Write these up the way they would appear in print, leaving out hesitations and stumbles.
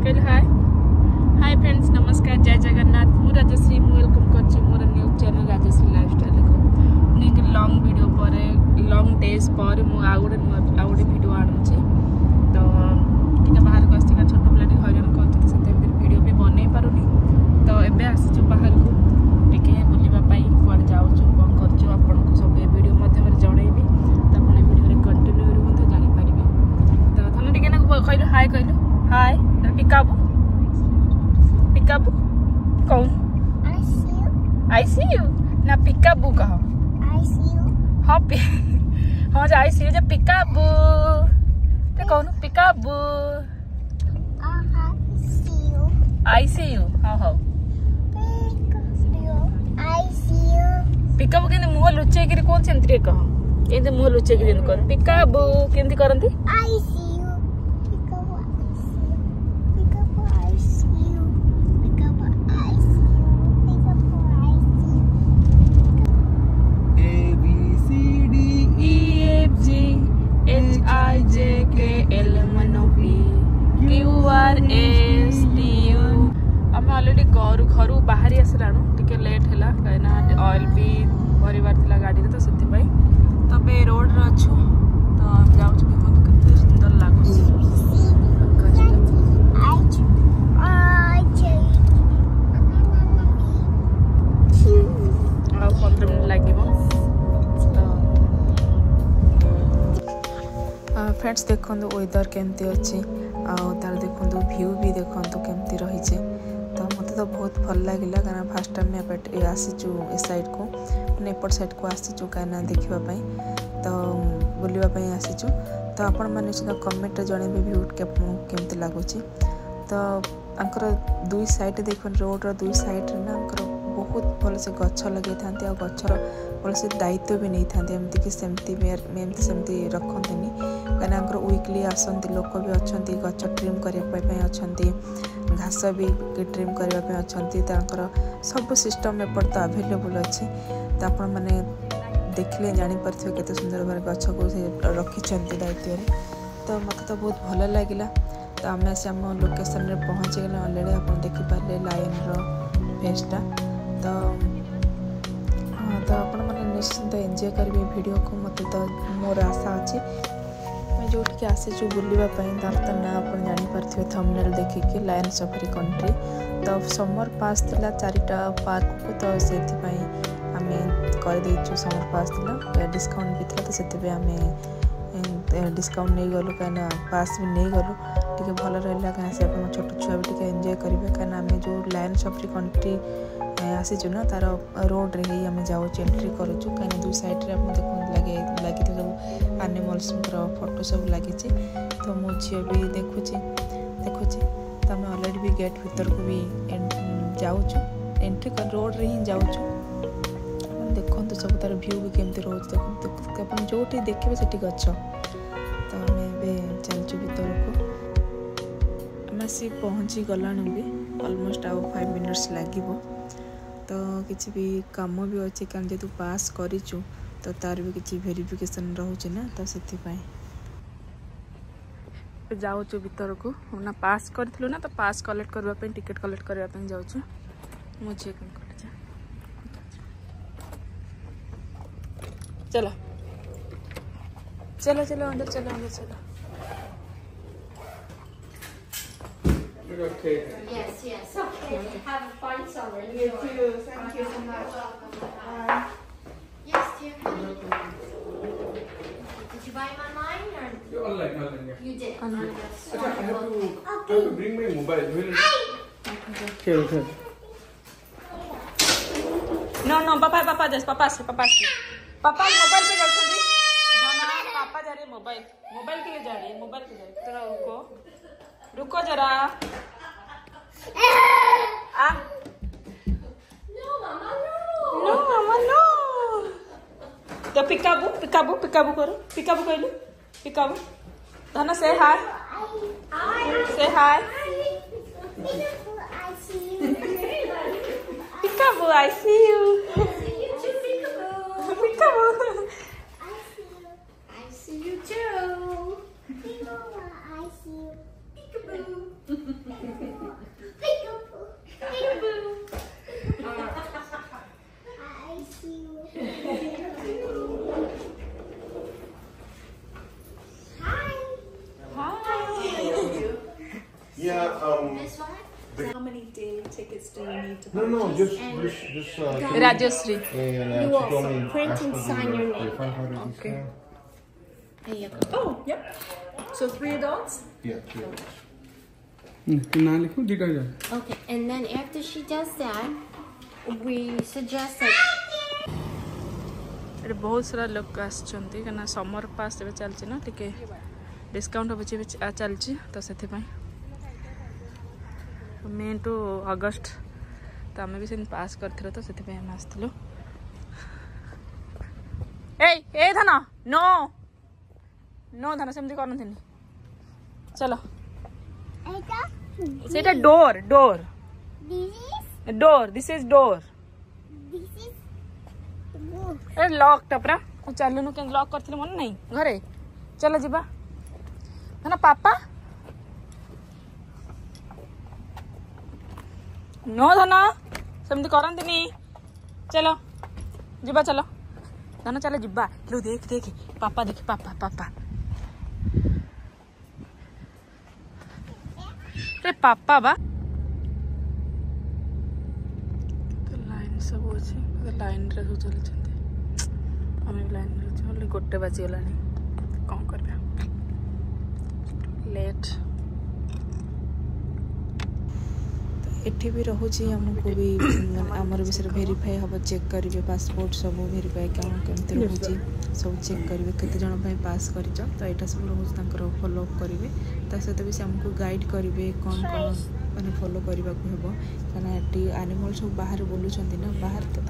कहले हाय hi friends नमस्कार जय जगन्नाथ मु राजश्री वेलकम करछि मोर न्यू चैनल राजश्री लाइफस्टाइल को नेक लॉन्ग वीडियो पर लॉन्ग डेज पर मु आउडे वीडियो आनुछि तो टिके बाहर को आस्तिका छोट प्लेट हरियन करछि सेते वीडियो भी बनै पारुनी तो एबे आसी बाहर को टिके बुलिबा पई कोड जाउछु कोन करछु आपन को सब वीडियो माध्यम रे जणैबी त आपन वीडियो रे कंटिन्यू रहंतो जानि परिबे तो धन टिके ना कहलो हाय पिकाबू कौन I see you ना पिकाबू कहो I see you हाँ हाँ जा I see you जा पिकाबू ते कौन पिकाबू I see you हाँ हाँ I see you पिकाबू केंदे मुंह लुचे गिरी कौन सेंतरी कहो केंदे मुंह लुचे गिरी कर पिकाबू केंदे करंती I see you I see you I see you A B C D E F G H I J K L M N O P Q R S T U आम already घर बाहरी आसलाणु टिके late है कहीं oil भी भरबार था गाड़ी तो से तब रोड रे अच्छु तो जाऊँ देखो केते सुंदर लगुच आ 15 मिनट लगे फ्रेंड्स देखो वेदर केमती अच्छी तार देखो व्यू भी देखो केमती रही तो मत तो बहुत भल लगे कारण फास्ट टाइम में आसीचु ए साइड को मैंने एपट साइड को आसीचु कहीं देखापी तो बुलवाई आसीचु तो आपण मैंने निश्चित कमेंट जनइबे व्यू केमती लगुच तो आंकर दुई साइड देख रोड दुई साइड ना बहुत भल से गछ लगे था गचर भल से दायित्व भी नहीं था एमती सेमती रखती कहीं वीकली आसती लोक भी अच्छा गच ट्रिम करने अच्छा घास भी ट्रिम करने अच्छा सब सिस्टम एपट तो आभेलेबल अच्छी तो आपण मैंने देखले जापर केते सुंदर भाव गछ को रखी दायित्व तो मत तो बहुत भल लगे तो आम आम लोकेशन रे पहुँची गले अलरेडी आप देखिपारे लाइन फेसटा तो हाँ तो आपण मैंने निश्चिंत एंजॉय करेंगे वीडियो को मत तो मोर आशा अच्छी मैं जो आसीचु बुलवाई तार तो ना आप जापारे थंबनेल देखिकी लायन सफारी कंट्री तो समर पास थिला 4टा पार्क को तो से आम कर समर पास थिला डिस्काउंट भी था तो से आम डिस्काउंट नहीं गलु कहीं पास भी नहीं गलु टे भल रहा कहीं छोट छुआ भी एंजॉय करेंगे कहीं आम जो लायन सफारी कंट्री आसीचु ना तार रोड रे ही आम जाऊँ एंट्री करुचु कहीं दुई साइड आप लगी सब एनिमल्स फोटो सब लगी तो मो झी भी देखुची तो आम अलरेडी भी गेट भीतर को भी जाऊँ एंट्री रोड रे ही जाऊँ देखो सब तार व्यू भी केमती रोज आप जो देखिए से गच तो आम चलचु भीतर को आम आसी पहुँची गलाणु भी ऑलमोस्ट आउ 5 मिनट्स लगे तो किसी भी काम भी अच्छे कारण जेतु पास करिचु तो तार भी किसी वेरिफिकेशन रोचे ना तो से जाऊँ भीतर को ना पास करूँ ना तो पास कलेक्ट करने टिकेट कलेक्ट करने जाऊँ मुझे चलो चलो चलो अंदर चलो Okay. Yes. Okay. Have a fun summer. You too. Thank you so much. Yes, dear. Did you buy them online or? Online, yeah. You did. Online. Yes. I have to bring my mobile. Okay. No, पापा जस पापा mobile पे जाते हैं जाना पापा जा रहे हैं मोबाइल के लिए जा रही है तो रुको जरा आ No, Mama, नो तो पिकाबू करो पिकाबू कहलु पिकाबू धन से हाय पिकाबू I see you पिकाबू I see you too. I see you Peekaboo. Yeah. This one? How many daily tickets do you need to No, purchase? just. Rajashree. And You she told also me print ask and for sign the your name. 500 Okay. discount. Here you go. Oh, yep. So 3 adults? Yeah. Yeah. Okay, and then after she does that, we suggest that ଏଠି ବହୁତ ସାରା ଲୋକ ଆସିଛନ୍ତି କାହିଁକିନା ସମର pass ଏବେ ଚାଲିଛି ନା ଟିକେ discount ହେଉଛି ଏବେ ଚାଲିଛି ତ ସେଥିପାଇଁ ମେ ଟୁ ଅଗଷ୍ଟ ତ ଆମେ ବି ସେମିତି ପାସ୍ କରିଥିଲୁ ତ ସେଥିପାଇଁ ଆମେ ଆସିଥିଲୁ ଏଇ ଧନ ନୋ ନୋ ଧନ ସେମିତି କରନ୍ତିନି ଚାଲ ସେଇଟା door door door this is door ए लॉक टपरा चलुनु के लॉक करथिले मन नहीं घरे चलो जीवा है ना पापा नो धना समझ करंती नहीं चलो जीवा चलो धना चलो जीवा लो देख देख पापा देख पापा पापा रे पापा बा तो लाइन सब होची लाइन रे हो चली आम लाइन रे गोटे बाजीगला कौन कर लेट एठी भी रोचे आमको भी आमर विषय भेरीफाई हम चेक करेंगे पासपोर्ट सब भेरीफाई कौन केमती रोचे सब चेक करेंगे केते जन पास कर तो यहाँ सब रोज फॉलो अप करेंगे सहित भी आमको गाइड करेंगे कौन कौन मैंने फॉलो करने को हम कहीं एनिमल सब बाहर बोलुँच ना बाहर तो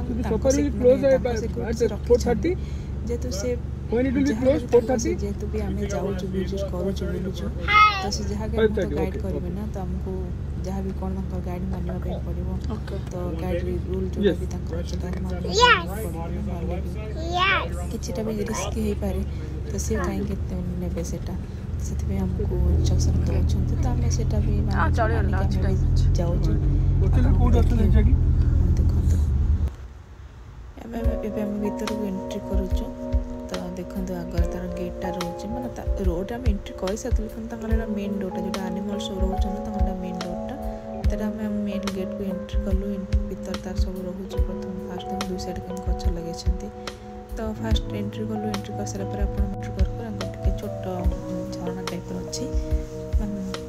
जेहेतु से जेहेतु भी आम जाऊँ विजिट करुचु बुलुचु तो से जहाँ तो गाइड करेंगे ना तो आमको जहाँ भी कौन गाइड मानवा पड़ो तो गाइड रूल जो भी किसी भी रिस्क हो पारे तो सी कहीं ने से आमको इंस्ट्रक्शन दौरान तो आम से भी जाऊँ देखते आम भीतर को एंट्री करुचु तो देखो आगे तार गेटा रोचे मैंने रोड आम एंट्री कर सारे मेन डोरटा जो एनिमल सब रोचे मेन डोरटा तो आम मेन गेट को एंट्री कलु भीतर तार सब रोचे प्रथम फास्ट दुई साइड कहीं गच लगे तो फास्ट एंट्री कलु एंट्री कर सारापर आप एंट्री कर छोट झरना टाइप अच्छी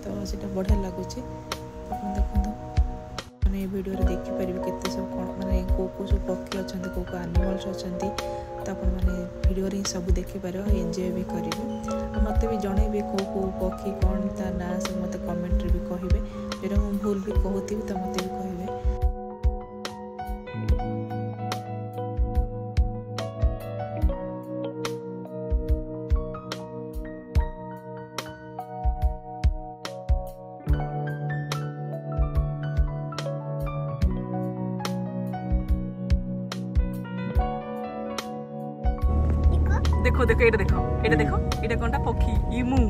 तो सीटा बढ़िया लगुच देखो मैंने वीडियो देखिपारे केते सब कौन माने को सब पक्षी अच्छा को एनिमल्स अच्छा तो आपने वीडियो ही सब देखिपारे एंजॉय भी करेंगे मत भी जनइबे को पक्षी कौन ता ना सब मत कमेंट भी कहे जो मुझे भूल भी कहती तो मत भी कहे देखो देखो ये देखो ये कौनटा पक्षी इमु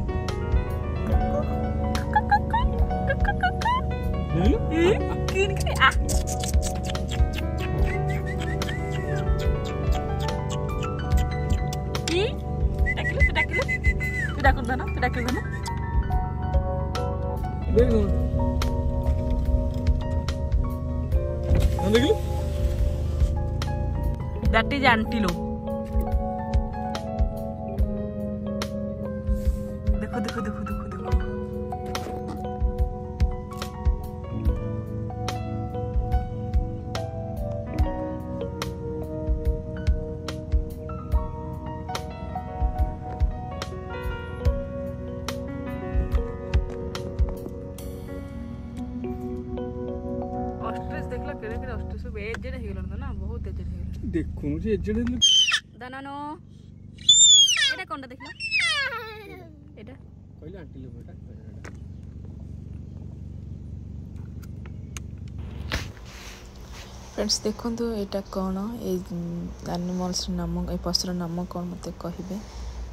That is antelope. देखो देखो देखो देखो देखो ऑस्ट्रिच देखला केरे केरे ऑस्ट्रिच सब एजेड हे गेलन ना बहुत एजेड हे गेलन देखो मुझे एजेड दानानो एटा कोनटा देखला एटा कहले आंटी लोग बेटा फ्रेंड्स देखो यहाँ कौन एनिमल्स नाम ए पशुर नाम कौन मत कहे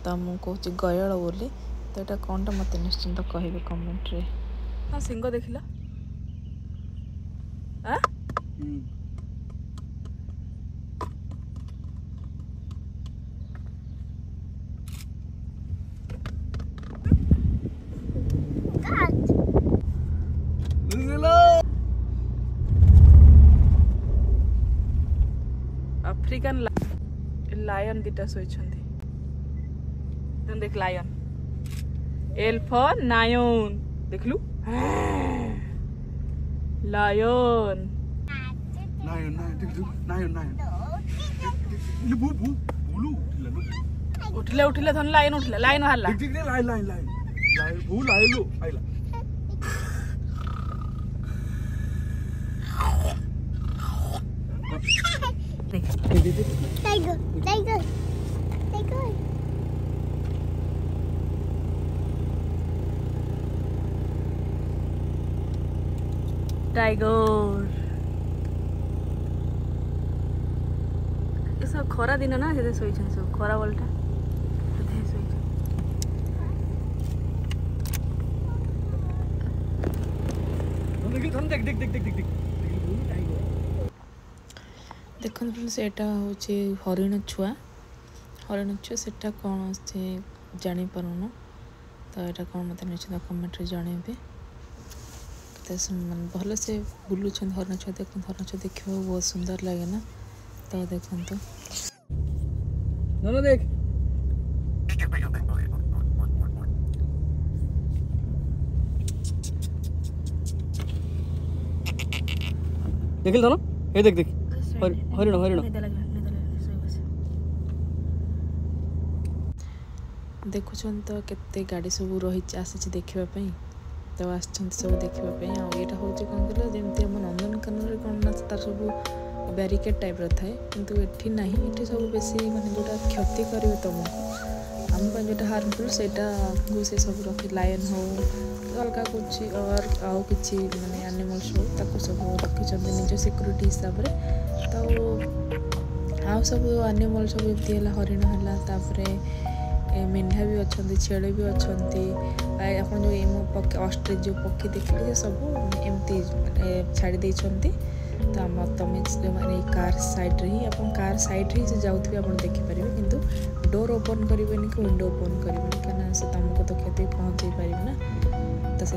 तो मुझे कहूँ गयल बोली तो यहाँ कौन मत निश्चिंत कहे कमेंट रे हाँ सिंह देखला अफ्रिकान लायन दिटा सोइछंती देख लायन एल फॉर नायन देखलु लायन नायन ले बू बुलू उठिले धन लायन उठिले लायन हल्ला देख लाइन बू लाइन लो आइला Tiger. टाइगर ये सब खरा दिन ना से सोइछन सब खरा बोलटा देखो फ्रेंड्स एटा होचे हरिण छुआ सेटा कौन से जानी पारुनो तो यहाँ कौन मत निश्चित कमेंट रे जनइबे भल से बुलून हरिण छुआ देख हरिण छुआ देखा बहुत सुंदर लगे ना तो देखो ना देख देखिल तो ना ये देख हरिण देखुन तो केते गाड़ी सब रही आसी देखापी तो आस सब देखापी आईटा हूँ कौन कह जमी आम नंदनकानन कौन ना तार सब ब्यारिकेड टाइप रहा है किंतु एठी नहीं ये सब बेसी माने जोटा क्षति करेंगे तुमको आम जो हार्मफुल से सब रखी लायन हो अलग कुछ और आउ कि माने एनिमल्स हो ताको सब रखी निज सिक्यूरीटी हिसाब से तो आउ सब एनिमल सब एमती है हरिण है मेढा भी अच्छा छेड़ भी अच्छा आप जो पक्षी ऑस्ट्रिच जो पक्षी देखिए सब एमती छाड़ी देते तो आम तुम मैंने कार साइड रे ही कार साइड रे से जाऊे आप देखिपारे किंतु डोर ओपन करेंगे कि विंडो ओपन करेंगे कहीं से तुमको तो क्षति पहुँचे पारे ना तो से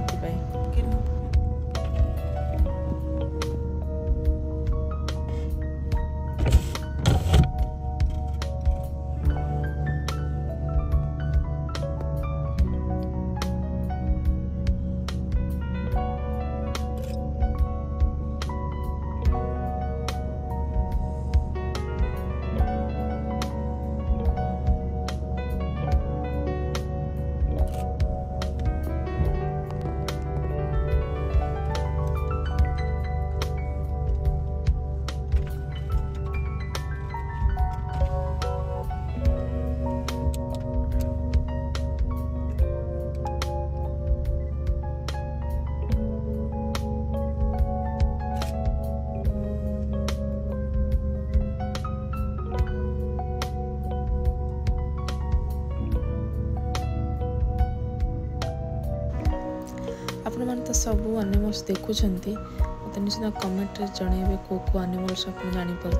आपण मैंने तो सब एनिमल्स देखुंत मतलब निश्चित कमेंट जनइबे को एनिमल्स आप जानीपार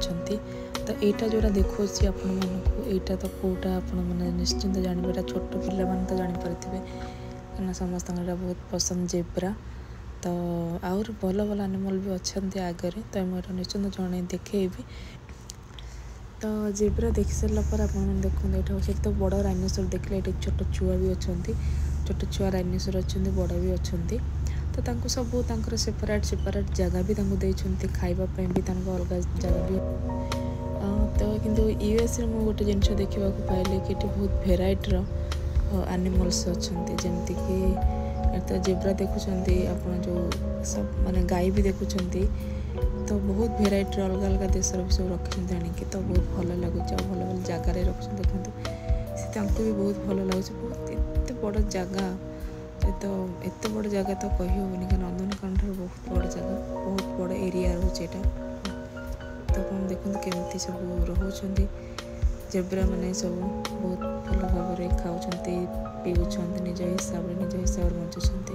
तो यहाँ जोड़ा देखा आपण मानक तो कौटा आपण मैंने निश्चिंत जानवे छोट पिला मान तो जानीपारे कहीं समस्त बहुत पसंद जेब्रा तो आउर भल भल एनिमल भी अच्छा आगे तो मुझे निश्चिंत जन देखेबी तो जेब्रा देख सारा पर आप देखते यहाँ तो बड़ डायनासोर देखले ये छोट छुआ भी अच्छा छोट छुआ डायनासोर अच्छा बड़ भी अच्छा तो सब सेपरेट जगह भी देते खावाई भी अलग जगह भी तो किंतु यूएस मुझे गोटे जिनस देखा पाइले कि बहुत भेराइटर एनिमल्स अच्छा जमती कि तो जेब्रा देखुंत आप जो सब माने गाई भी देखुंत तो बहुत भेराइटर अलग अलग देशर भी सब रखी आणिकी तो बहुत भल लगुच भल भल जगार रख देखते भी बहुत भल लगुच बहुत एत बड़ जगह तो एत बड़ जगह तो कही हेनी कि नंदनकानन बहुत बड़ जगह बहुत बड़ एरिया रोचे यहाँ तो आप देखते केमती सब रोच जेब्रा मैंने सब बहुत भल भाव खाऊँ पीऊँ निज हिसाब से बंचुंट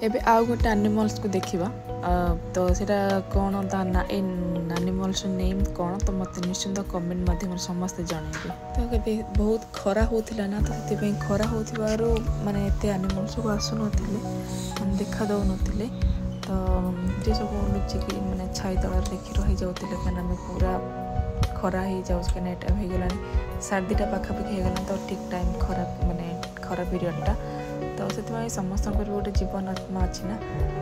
एबे आउ गोटे एनिमल्स को देखा तो सीटा कौन एनिमल्स नेम कौन तो मत निश्चिंत कमेंट माध्यम समस्ते जनइबे तो बहुत खरा होता ना तो ये खरा हो माने एत एनिमल्स को आसुन देखा दौन तो ये सब लुचिकी मैंने छाई तल देखी रही जाते मैंने पूरा खरा हो जाऊँ कहीं टाइम हो गला 2:30 पाखापाखि होगला तो ठीक टाइम खरा माने खरा पीरियडटा तो से समस्त भी गोटे जीवन आत्मा अच्छी ना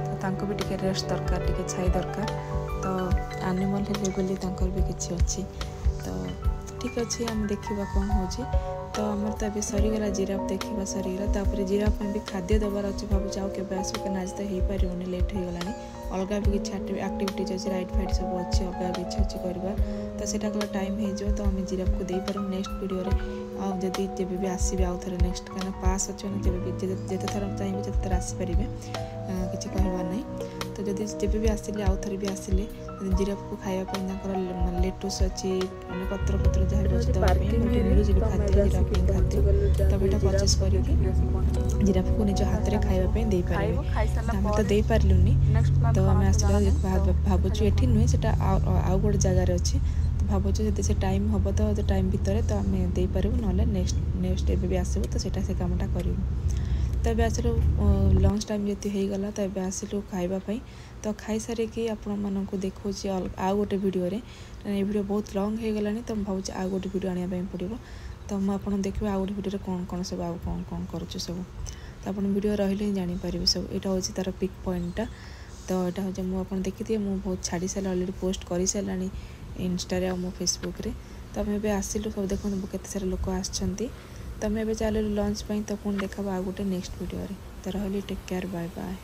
तो तांको भी टिके रेस्ट दरकार टिके छाई दरकार तो एनिमल हेले बोली तांकर भी किछि अच्छी तो ठीक अच्छे आम देखा कौन हो तो आमर तो ये सरीगला जिराफ देखा सरीगला तापर जिराफ भी खाद्य दबार अच्छे भावुँ आउ के आस आज तो हो पारे लेट हो गलानी अलग भी किसी आक्टिविटीज अच्छे राइड फाइड सब अच्छे अगा भी इच्छा अच्छी करवा तो सेटा कला टाइम हो तो आम जिराफ को दे पारूँ नेक्स्ट वीडियो आदि जब भी आसबे आउ थे नेक्स्ट कहीं पास अच्छे जिते थर चाहिए जिते थर आसपारे किसी कहबार नहीं तो जब जब भी आसिले आउ थे भी आसिले जिराफ को खावाई लेटुस अच्छी पत्र पत्र जहाँ भी मिलूँ खाद्य जिराफ खाद्य तब यहाँ परचेस करके जिराफ को निज हाथ में खावाई दे पारे आम तो दे पार्लुनी तो आम आसला भावुँ ये नुहे से आउ गोटे जगार अच्छे तो भावुँ जब से टाइम हम तो टाइम भितर तो आम दे पारू ना नेक्स्ट एवं भी आसबू तो से कामटा करूँ तो ये आसलु लंच टाइम जी होगला तो ये आसलु खावाई तो खाई सारिकी आपण मानक देखा आउ गोटे वीडियो ये वीडियो बहुत लंग हो गलानी तो भावुँ आउ गोटे वीडियो आने पड़ो तो मुझे देखिए आउ गोटे वीडियो कौन कौन सब आउ कौन कौन करुँ सब तो आप वीडियो रही जापर सब यहाँ हूँ तार पिक पॉइंटा तो यहाँ हूँ मुझे देखिए मुझे बहुत छाड़ी सारे अलरेडी पोस्ट कर सारा इंस्टा और मो फेसबुक रे तो आम ए आसिलु सब देखो केते सारा लोक आछंती तो आम ए चलो लंच तो पुणी देखा आउ गोटे नेक्स्ट वीडियो तो रही टेक केयर बाय बाय।